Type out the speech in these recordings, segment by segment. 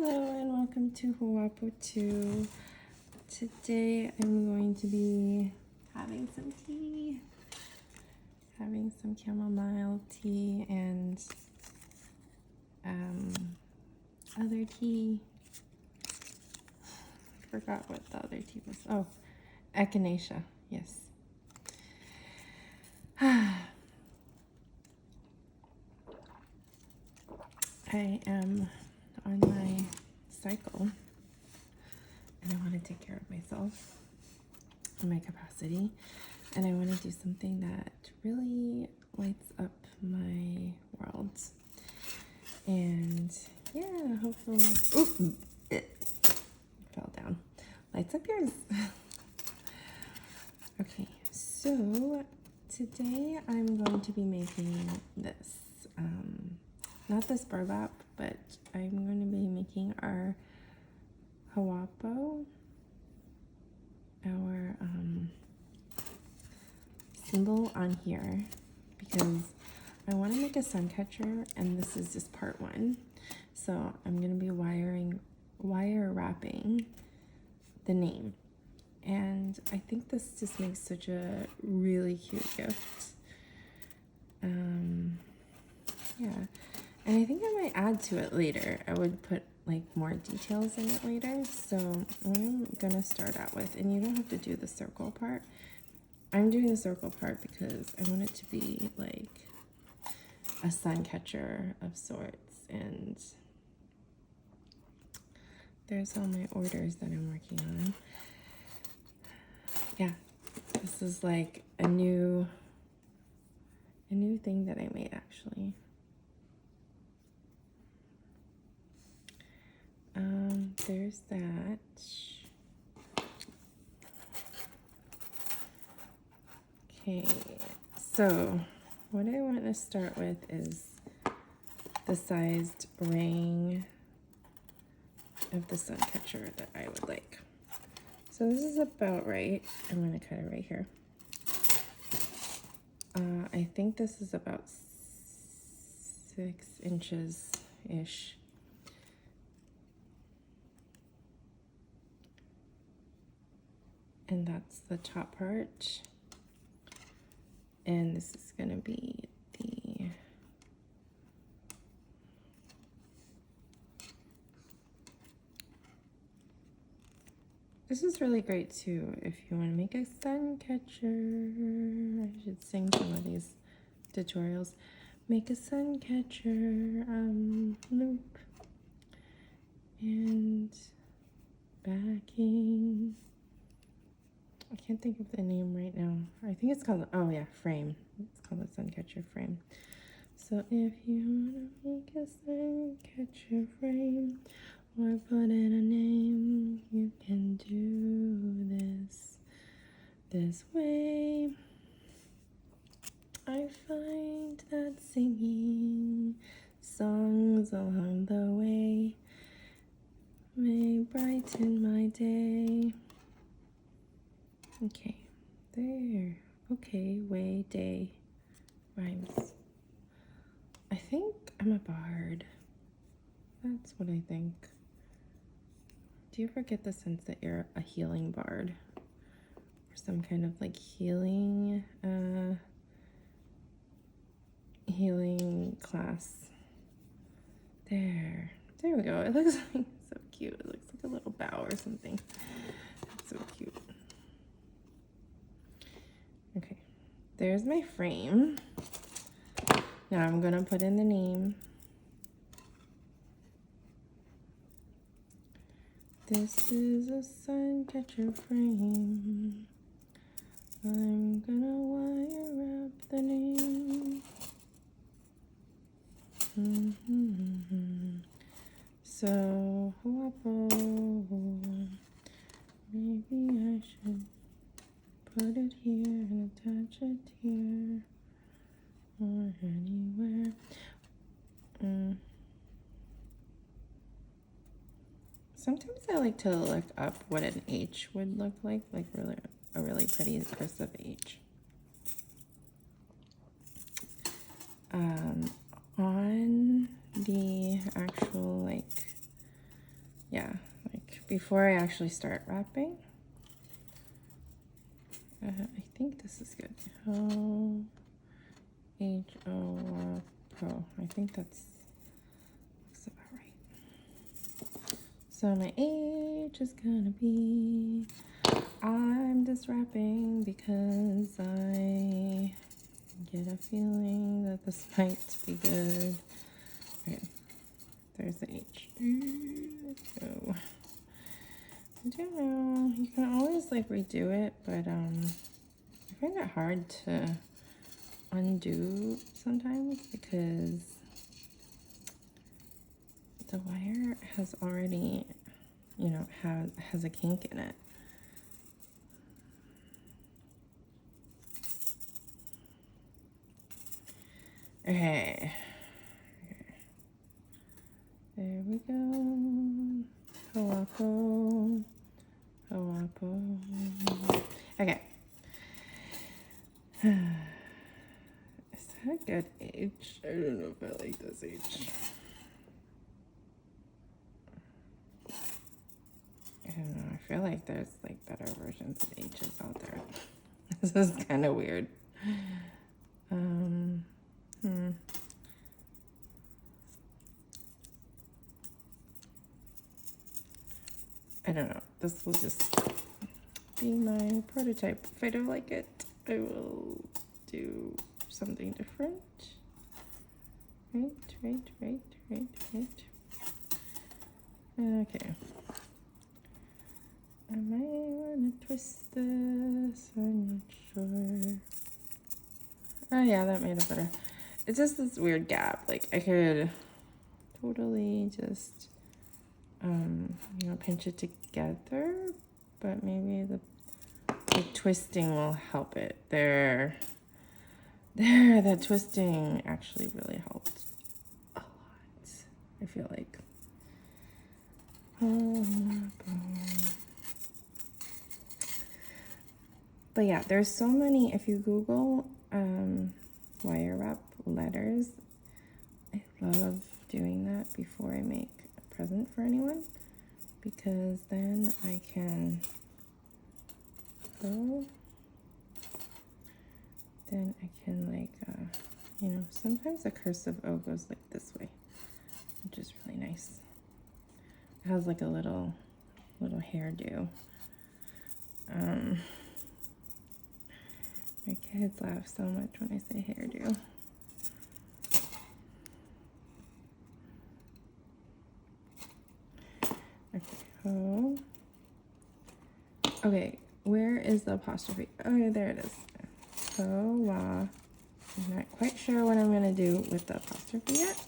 Hello and welcome to Howap'o 2. Today I'm going to be having some tea, having some chamomile tea and other tea. Forgot what the other tea was. Oh, echinacea, yes. I am on my cycle and I want to take care of myself and my capacity, and I want to do something that really lights up my world. And yeah, hopefully, ooh, it fell down. Lights up yours. Okay, so today I'm going to be making this. Not this burlap, but I'm going to be making our Howap'o, our symbol on here, because I want to make a sun catcher, and this is just part one. So I'm going to be wire wrapping the name, and I think this just makes such a really cute gift. Yeah. And I think I might add to it later. I would put like more details in it later. So what I'm gonna start out with, and you don't have to do the circle part. I'm doing the circle part because I want it to be like a sun catcher of sorts. And there's all my orders that I'm working on. Yeah, this is like a new thing that I made actually. There's that. Okay, so what I want to start with is the sized ring of the sun catcher that I would like. So this is about right. I'm going to cut it right here. I think this is about 6 inches-ish. And that's the top part. And this is going to be the this is really great too if you want to make a sun catcher. I should sing some of these tutorials. Make a sun catcher loop and backing. I can't think of the name right now. I think it's called, oh yeah, frame. It's called the sun catcher frame. So if you want to make a sun catcher frame or put in a name, you can do this way. I find that singing songs along the way may brighten my day. Okay, there. Okay, way, day, rhymes. I think I'm a bard. That's what I think. Do you ever get the sense that you're a healing bard? Or some kind of like healing class? There we go. It looks like so cute. It looks like a little bow or something. That's so cute. Okay, there's my frame. Now I'm gonna put in the name. This is a sun catcher frame. I'm gonna wire wrap the name. So, Howap'o, maybe I should put it here and attach it here or anywhere. Sometimes I like to look up what an H would look like a really pretty cursive H. On the actual like yeah, like before I actually start wrapping, I think this is good. Howap'o. I think looks about right. So my H is gonna be, I'm just wrapping because I get a feeling that this might be good. Okay, there's the H. So I don't know. You can always like redo it, but I find it hard to undo sometimes because the wire has already, you know, has a kink in it. Okay. There we go. Howap'o. Howap'o. Okay. Is that a good H? I don't know if I like this H. I don't know. I feel like there's like better versions of H's out there. This is kind of weird. I don't know. This will just be my prototype. If I don't like it, I will do something different. Right. Okay. I might want to twist this. I'm not sure. Oh yeah, that made it better. It's just this weird gap. Like I could totally just you know, pinch it together, but maybe the twisting will help it. There, the twisting actually really helped a lot, I feel like. But yeah, there's so many. If you Google wire wrap letters, I love doing that before I make a present for anyone, because then I can like you know, sometimes a cursive O goes like this way, which is really nice. It has like a little hairdo. My kids laugh so much when I say hairdo. Okay. Oh. Okay. Where is the apostrophe? Oh, there it is. Oh, I'm not quite sure what I'm gonna do with the apostrophe yet.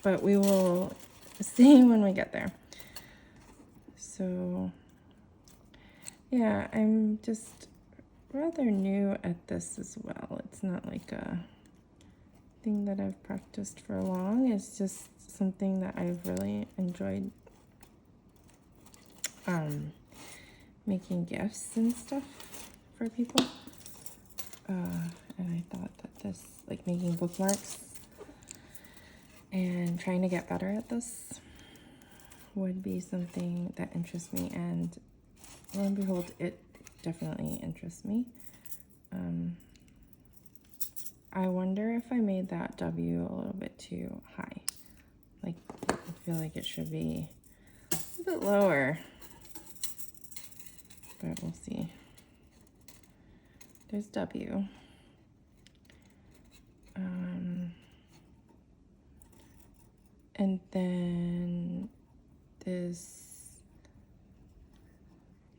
But we will see when we get there. So yeah, I'm just rather new at this as well. It's not like a thing that I've practiced for long. It's just something that I've really enjoyed making gifts and stuff for people. And I thought that this, like making bookmarks and trying to get better at this, would be something that interests me, and lo and behold, it definitely interests me. I wonder if I made that W a little bit too high. Like, I feel like it should be a bit lower, but we'll see. There's W. And then this,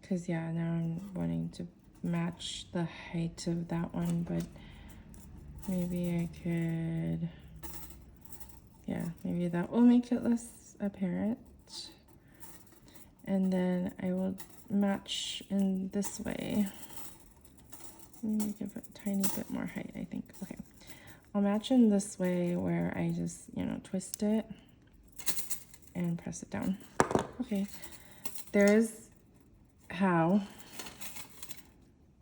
because yeah, now I'm wanting to match the height of that one, but maybe I could, yeah, maybe that will make it less apparent. And then I will match in this way. Maybe give it a tiny bit more height, I think. Okay, I'll match in this way where I just, you know, twist it and press it down. Okay, there's how.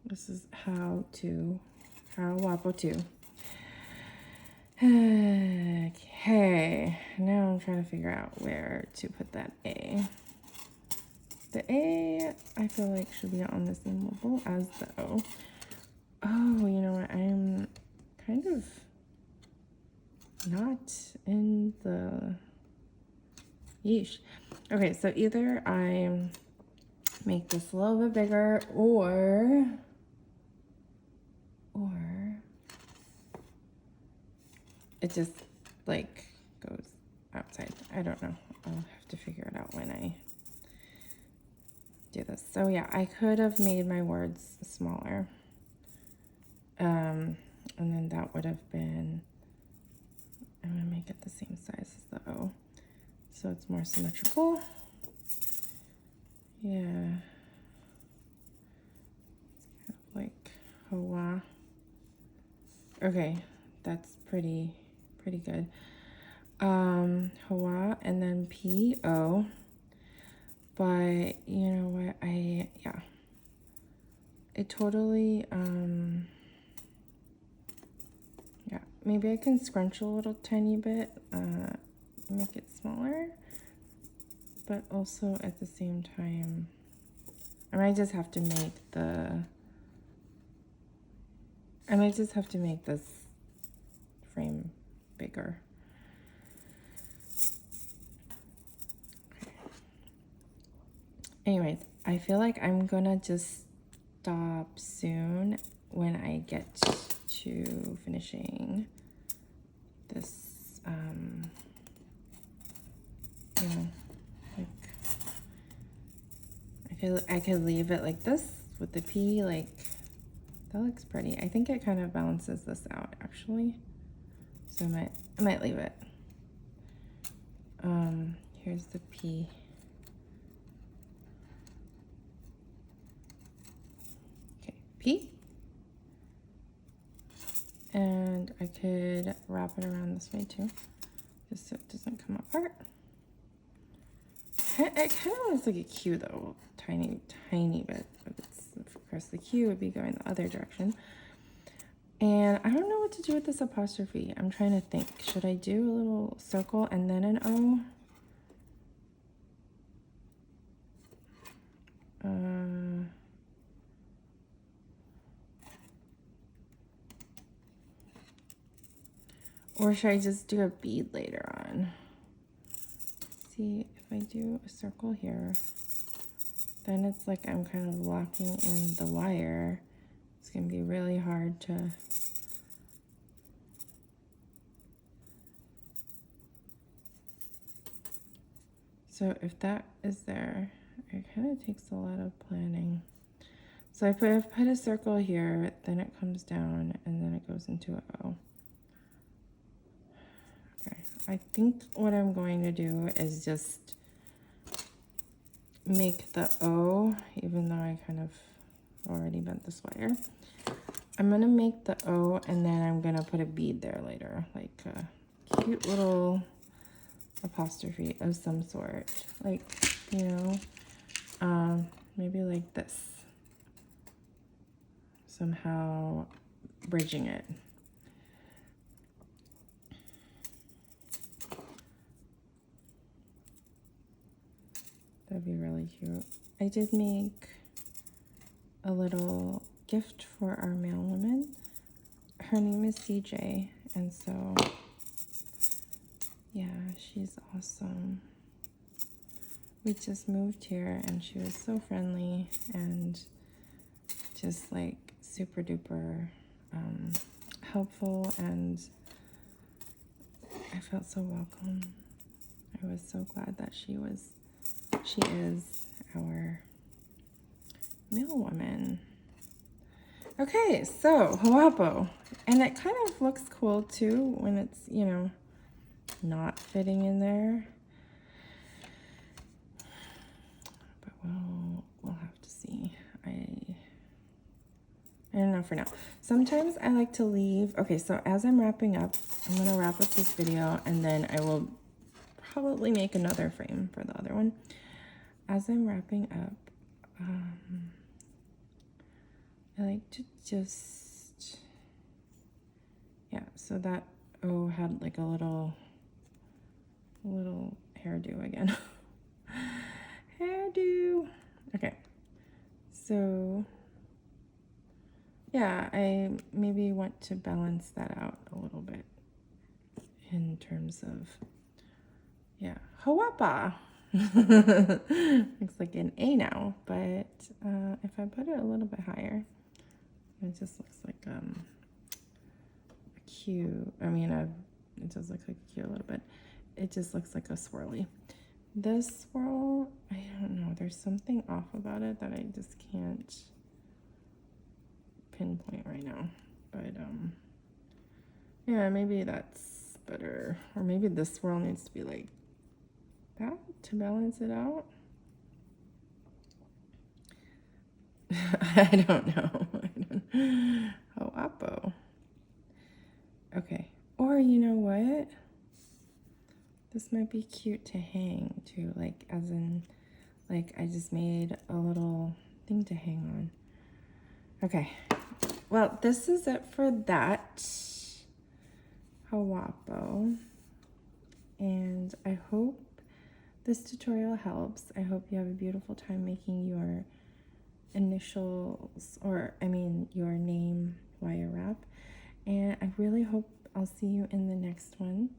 This is Howap'o 2. Okay. Okay, now I'm trying to figure out where to put that A. The A, I feel like, should be on the same level as the O. Oh, you know what? I'm kind of not in the yeesh. Okay, so either I make this a little bit bigger or it just like goes outside. I don't know. I'll have to figure it out when I do this. So yeah, I could have made my words smaller. And then that would have been, I'm gonna make it the same size as the O, so it's more symmetrical. Yeah, it's kind of like Hawa. Okay, that's pretty good. Hawa and then P-O. But you know what, yeah. It totally, yeah, maybe I can scrunch a little tiny bit, make it smaller, but also at the same time, I might just have to make this frame bigger. Okay. Anyways, I feel like I'm gonna just stop soon when I get to finishing this, you know, like I could leave it like this with the P, like that looks pretty. I think it kind of balances this out actually, so I might leave it. Here's the P. Okay, P. And I could wrap it around this way too, just so it doesn't come apart. It kind of looks like a Q though, tiny bit. But of course the Q would be going the other direction. And I don't know what to do with this apostrophe. I'm trying to think. Should I do a little circle and then an O? Or should I just do a bead later on? See, if I do a circle here, then it's like I'm kind of locking in the wire. It's gonna be really hard to so if that is there, it kind of takes a lot of planning. So I put a circle here, then it comes down, and then it goes into an O. Okay, I think what I'm going to do is just make the O, even though I kind of already bent this wire. I'm gonna make the O, and then I'm gonna put a bead there later, like a cute little apostrophe of some sort, like, you know, maybe like this, somehow bridging it. That'd be really cute. I did make a little gift for our mailwoman. Her name is CJ, and so yeah, she's awesome. We just moved here and she was so friendly and just like super duper helpful, and I felt so welcome. I was so glad that she is our mailwoman. Okay, so Howap'o, and it kind of looks cool too when it's, you know, not fitting in there, but we'll have to see. I don't know for now. Sometimes I like to leave. Okay, so as I'm wrapping up, I'm gonna wrap up this video, and then I will probably make another frame for the other one. As I'm wrapping up, I like to just, yeah, so that O had like a little little hairdo again. Hairdo. Okay. So yeah, I maybe want to balance that out a little bit in terms of, yeah, Howap'o. Looks like an A now, but if I put it a little bit higher, it just looks like a Q. I mean, it does look like a Q a little bit. It just looks like a swirly. This swirl, I don't know. There's something off about it that I just can't pinpoint right now. But yeah, maybe that's better. Or maybe this swirl needs to be like that to balance it out. I don't know. Howap'o. Okay. Or you know what? This might be cute to hang too, like as in, like I just made a little thing to hang on. Okay. Well, this is it for that Howap'o. And I hope this tutorial helps. I hope you have a beautiful time making your initials, or I mean your name wire wrap. And I really hope I'll see you in the next one.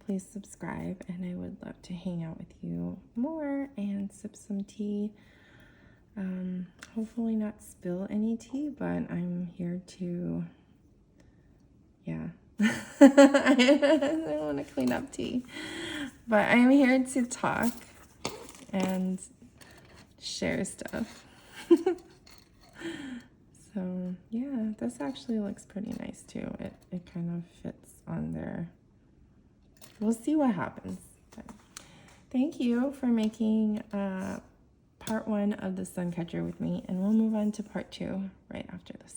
Please subscribe, and I would love to hang out with you more and sip some tea. Hopefully not spill any tea, but I'm here to, yeah. I want to clean up tea. But I'm here to talk and share stuff. So yeah, this actually looks pretty nice too. It kind of fits on there. We'll see what happens. But thank you for making part 1 of the sun catcher with me, and we'll move on to part 2 right after this.